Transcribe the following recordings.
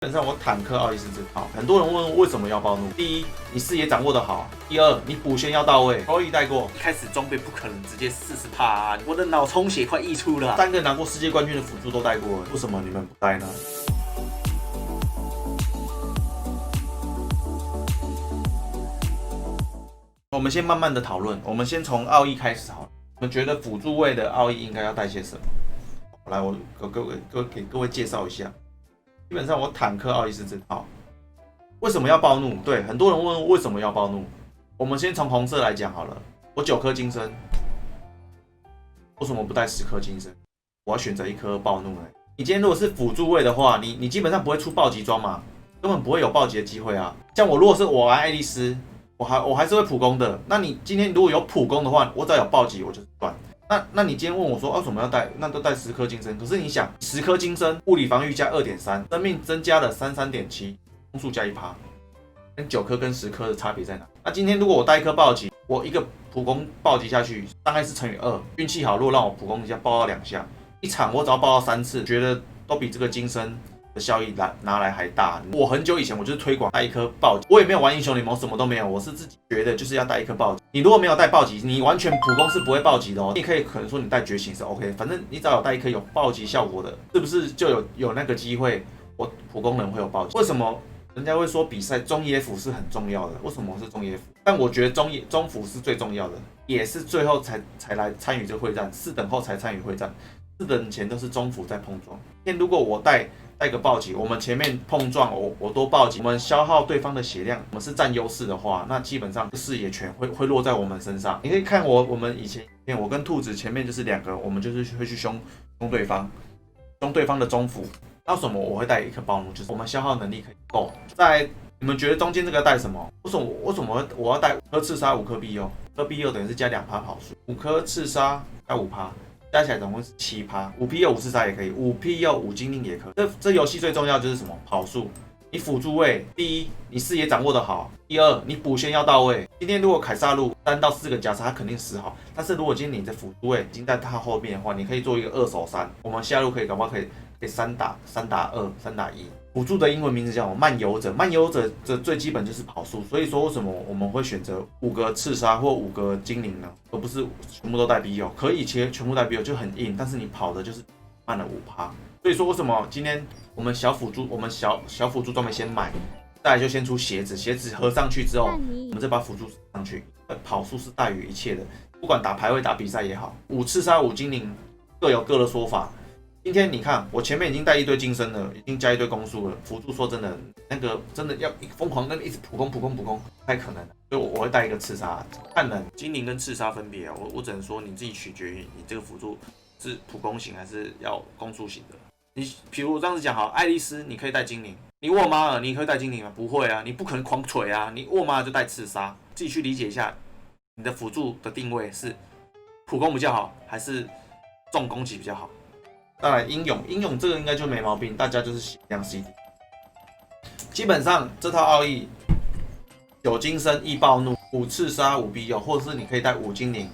基本上我坦克奥义是这套，很多人问为什么要暴怒。第一，你视野掌握的好；第二，你补线要到位。可以带过，一开始装备不可能直接40%啊！我的脑充血快溢出了。3个拿过世界冠军的辅助都带过，为什么你们不带呢？我们先慢慢的讨论，我们先从奥义开始好了。你们觉得辅助位的奥义应该要带些什么？来，我给各位介绍一下。基本上我坦克奥义是这套。为什么要暴怒？对，很多人问为什么要暴怒。我们先从红色来讲好了。我9颗金身，为什么不带10颗金身？我要选择1颗暴怒呢？你今天如果是辅助位的话，你基本上不会出暴击装嘛，根本不会有暴击的机会啊。像我如果是我玩爱丽丝，我还是会普攻的。那你今天如果有普攻的话，我只要有暴击我就是赚。那你今天问我说，为什么要带？那都带10颗金身。可是你想，10颗金身，物理防御加2.3，生命增加了33.7，攻速加1%，跟9颗跟10颗的差别在哪？那今天如果我带1颗暴击，我一个普攻暴击下去，伤害是乘以2，运气好，如果让我普攻一下，爆到2下，一场我只要爆到3次，觉得都比这个金身的效益拿来还大。我很久以前我就是推广带1颗暴击，我也没有玩英雄联盟，什么都没有，我是自己觉得就是要带1颗暴击。你如果没有带暴击，你完全普攻是不会暴击的哦。你可以可能说你带觉醒是 OK， 反正你只要有带1颗有暴击效果的，是不是就有那个机会，我普攻人会有暴击？为什么人家会说比赛中野辅是很重要的？为什么是中野辅？但我觉得中辅是最重要的，也是最后才来参与这个会战，4等后才参与会战，4等前都是中辅在碰撞。今天如果我带个暴击，我们前面碰撞，我多暴击，我们消耗对方的血量，我们是占优势的话，那基本上视野权会落在我们身上。你可以看我们以前我跟兔子前面就是2个，我们就是会去凶对方的中辅。那为什么我会带1颗暴怒？就是我们消耗能力可以够。在你们觉得中间这个带什么？为什么我要带5颗刺杀5颗庇佑？1颗庇佑等于是加2%跑速，5颗刺杀加5%。加起来总共是7%，5批又5刺杀也可以，5批又5精灵也可以。这游戏最重要就是什么？跑速。你辅助位，第一，你视野掌握的好；第二，你补线要到位。今天如果凯撒路3到4个假杀，他肯定死好。但是如果今天你的辅助位已经在他后面的话，你可以做一个2守3，我们下路搞不好可以3打2、3打1。辅助的英文名字叫漫游者，漫游者的最基本就是跑速，所以说为什么我们会选择5个刺杀或5个精灵呢？而不是全部都带 BO？ 可以切全部带 BO 就很硬，但是你跑的就是慢了5%。所以说为什么今天我们小辅助装备先买，再来就先出鞋子合上去之后，我们再把辅助上去，跑速是大于一切的，不管打排位打比赛也好，5刺杀5精灵各有各的说法。今天你看，我前面已经带一堆金身了，已经加一堆攻速了。辅助说真的，那个真的要疯狂一直普攻，不太可能了。所以我会带一个刺杀，看人精灵跟刺杀分别啊。我只能说你自己取决于你这个辅助是普攻型还是要攻速型的。你比如我这样子讲好，爱丽丝你可以带精灵，你沃马尔你可以带精灵吗？不会啊，你不可能狂锤啊，你沃马尔就带刺杀。自己去理解一下，你的辅助的定位是普攻比较好，还是重攻击比较好？当然，英勇这个应该就没毛病，大家就是量 CD。基本上这套奥义9金身1暴怒5刺杀5庇佑，或者是你可以带5精灵，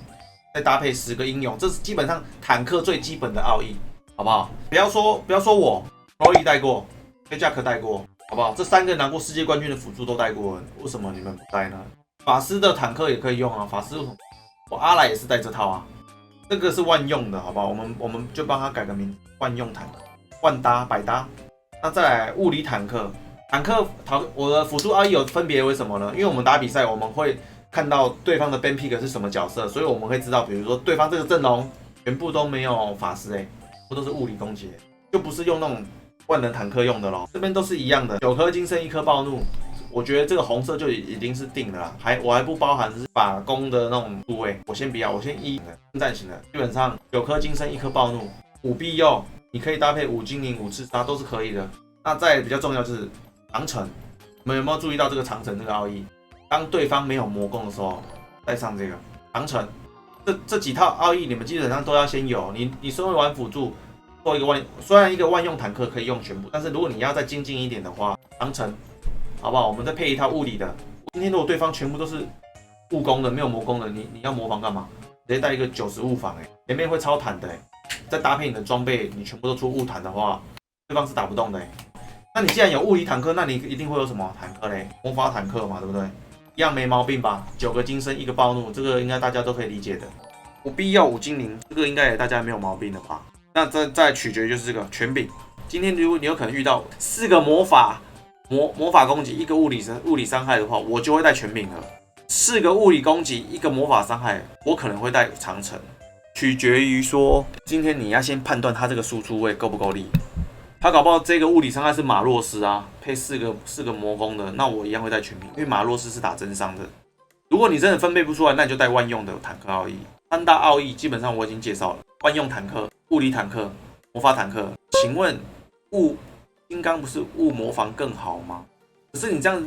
再搭配10个英勇，这是基本上坦克最基本的奥义，好不好？不要说我罗伊带过，菲加克带过，好不好？这3个拿过世界冠军的辅助都带过，为什么你们不带呢？法师的坦克也可以用啊，法师我阿莱也是带这套啊。这个是万用的，好不好？我们就帮他改个名字，万用坦克，万搭百搭。那再来物理坦克，我的辅助奥义有分别为什么呢？因为我们打比赛，我们会看到对方的 ban pick 是什么角色，所以我们会知道，比如说对方这个阵容全部都没有法师都是物理攻击，就不是用那种万能坦克用的咯。这边都是一样的，9颗金身1颗暴怒。我觉得这个红色就已经是定了啦，我还不包含是法攻的那种部位，我先不要，我先战型的，基本上9颗金身1颗暴怒5庇佑，你可以搭配5精灵5刺杀都是可以的。那再比较重要就是长城，你们有没有注意到这个长城这个奥义？当对方没有魔攻的时候，带上这个长城，这几套奥义你们基本上都要先有。你身为玩辅助，做一个虽然一个万用坦克可以用全部，但是如果你要再精进一点的话，长城。好不好？我们再配一套物理的。今天如果对方全部都是物攻的，没有魔攻的，你要模仿干嘛？直接带一个90物防前面会超坦的再搭配你的装备，你全部都出物坦的话，对方是打不动的那你既然有物理坦克，那你一定会有什么坦克嘞？魔法坦克嘛，对不对？一样没毛病吧？9个金身，1个暴怒，这个应该大家都可以理解的。5必要5精灵，这个应该也大家没有毛病了吧？那再取决就是这个权柄。今天如果你有可能遇到4个魔法攻击，1个物理伤害的话，我就会带权柄了。4个物理攻击，1个魔法伤害，我可能会带长城。取决于说，今天你要先判断他这个输出位够不够力。他搞不好这个物理伤害是马洛斯啊，配4个魔攻的，那我一样会带权柄，因为马洛斯是打真伤的。如果你真的分配不出来，那你就带万用的坦克奥义。3大奥义基本上我已经介绍了，万用坦克、物理坦克、魔法坦克。请问金刚不是物魔防更好吗？可是你这样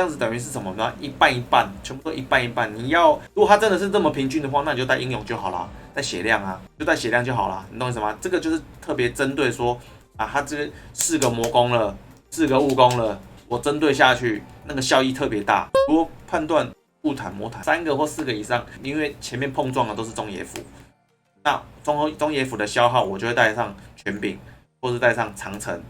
子等于是什么呢？一半一半，全部都一半一半。如果他真的是这么平均的话，那你就带英勇就好了，带血量啊，就带血量就好了，你懂我意思吗？这个就是特别针对说啊，他这个4个魔攻了，4个物攻了，我针对下去，那个效益特别大。如果判断物坦、魔坦3个或4个以上，因为前面碰撞的都是中野辅，那中野辅的消耗，我就会带上权柄，或是带上长城。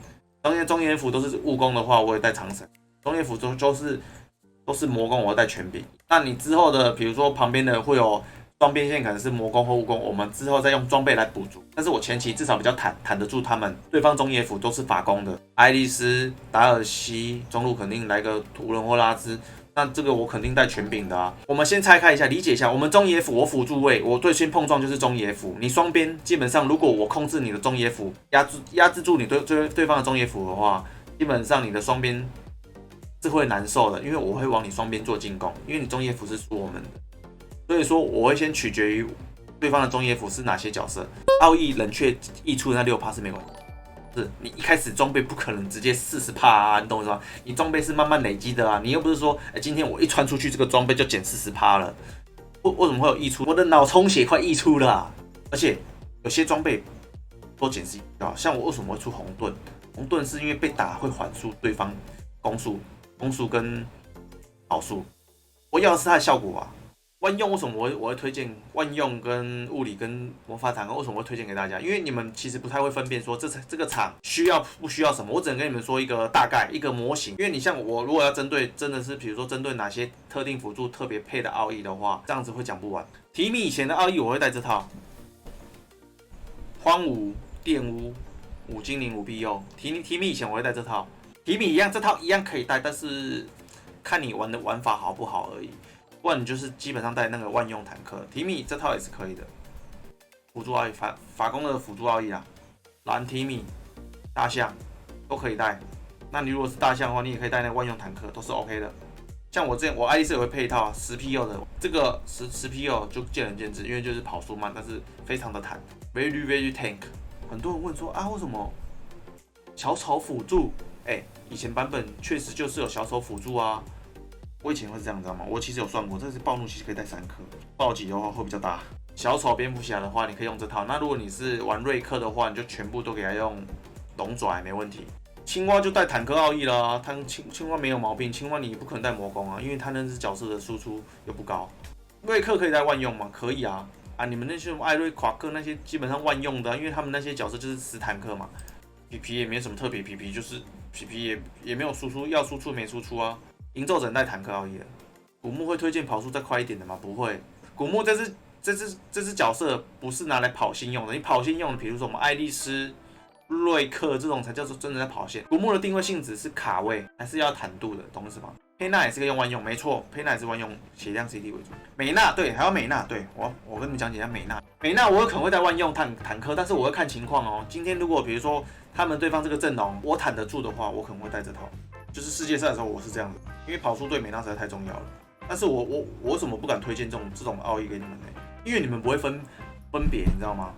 中野辅都是物攻的话，我也带长城。中野辅都是魔攻，我会带权柄。那你之后的，比如说旁边的会有双边线，可能是魔攻或物攻，我们之后再用装备来补足。但是我前期至少比较坦得住他们。对方中野辅都是法攻的，爱丽丝、达尔西，中路肯定来个图伦或拉兹。那这个我肯定带权柄的啊。我们先拆开一下，理解一下。我们中野辅，我辅助位，我对先碰撞就是中野辅。你双边基本上，如果我控制你的中野辅，压制住你对方的中野辅的话，基本上你的双边是会难受的，因为我会往你双边做进攻，因为你中野辅是输我们的。所以说我会先取决于对方的中野辅是哪些角色。奥义冷却溢出的那6%是没关系。是你一开始装备不可能直接40%啊，你懂我意思吗？你装备是慢慢累积的啊，你又不是说，今天我一穿出去这个装备就减40%了，为什么会有溢出？我的脑充血快溢出了啊，而且有些装备都减40%，像我为什么会出红盾？红盾是因为被打会缓速对方攻速跟跑速，我要的是它的效果啊。万用为什么我会推荐万用跟物理跟魔法坦克？为什么会推荐给大家？因为你们其实不太会分辨说这个场需要不需要什么，我只能跟你们说一个大概一个模型。因为你像我如果要针对真的是比如说针对哪些特定辅助特别配的奥义的话，这样子会讲不完。提米以前的奥义我会带这套，荒芜、玷污、5精灵5必用。提米以前我会带这套，提米这套一样可以带，但是看你玩的玩法好不好而已。不然你就是基本上带那个万用坦克，提米这套也是可以的。辅助奥义法攻的辅助奥义啦，蓝提米、大象都可以带。那你如果是大象的话，你也可以带那个万用坦克，都是 OK 的。像我之前我爱丽丝也会配一套10 PO 的，这个10 PO 就见仁见智，因为就是跑速慢，但是非常的坦 ，very tank。很多人问说啊，为什么小丑辅助？以前版本确实就是有小丑辅助啊。我以前会是这样，你知道吗？我其实有算过，这是暴怒其实可以带3颗，暴击的话会比较大。小丑蝙蝠侠的话，你可以用这套。那如果你是玩瑞克的话，你就全部都给他用龙爪，没问题。青蛙就带坦克奥义啦，青蛙没有毛病。青蛙你不可能带魔攻啊，因为他那只角色的输出又不高。瑞克可以带万用吗？可以啊。你们那些艾瑞、夸克那些基本上万用的，因为他们那些角色就是死坦克嘛。皮皮也没什么特别，皮皮就是皮皮也没有输出，要输出没输出啊。营咒只能带坦克奥义了。古墓会推荐跑速再快一点的吗？不会。古墓这只角色不是拿来跑线用的，你跑线用的，比如说我们爱丽丝、瑞克这种才叫做真的在跑线。古墓的定位性质是卡位，还是要坦度的，懂是吗？佩娜也是个用万用，没错，佩娜也是万用血量 CD 为主。美娜对，还有美娜对，我跟你们讲解一下美娜。美娜我有可能会带万用坦克，但是我会看情况哦。今天如果比如说他们对方这个阵容我坦得住的话，我可能会带这套。就是世界赛的时候我是这样子，因为跑速对美娜实在太重要了。但是我为什么不敢推荐这种奥义给你们呢？因为你们不会分别，你知道吗？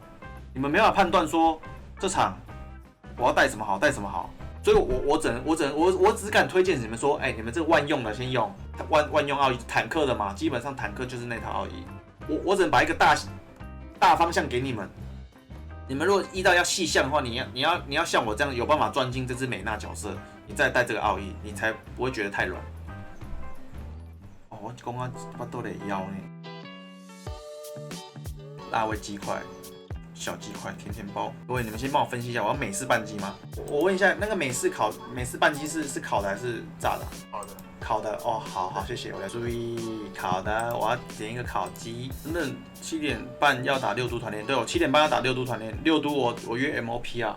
你们没办法判断说这场我要带什么好，带什么好。所以我只敢推荐你们说，你们这个万用的先用万用奥义，坦克的嘛，基本上坦克就是那套奥义。我只能把一个大方向给你们。你们如果依照要细项的话，你要像我这样有办法钻进这只美娜角色，你再带这个奥义，你才不会觉得太软。我讲啊，我都得腰呢。辣味鸡块，小鸡块、甜甜包。各位，你们先帮我分析一下，我要美式半鸡吗？我问一下，那个美式半鸡是烤的还是炸的？好的。烤的哦，好，谢谢。我来注意烤的，我要点一个烤鸡。那7点半要打6都团练，对，我7点半要打6都团练，6都我约 MOP 啊。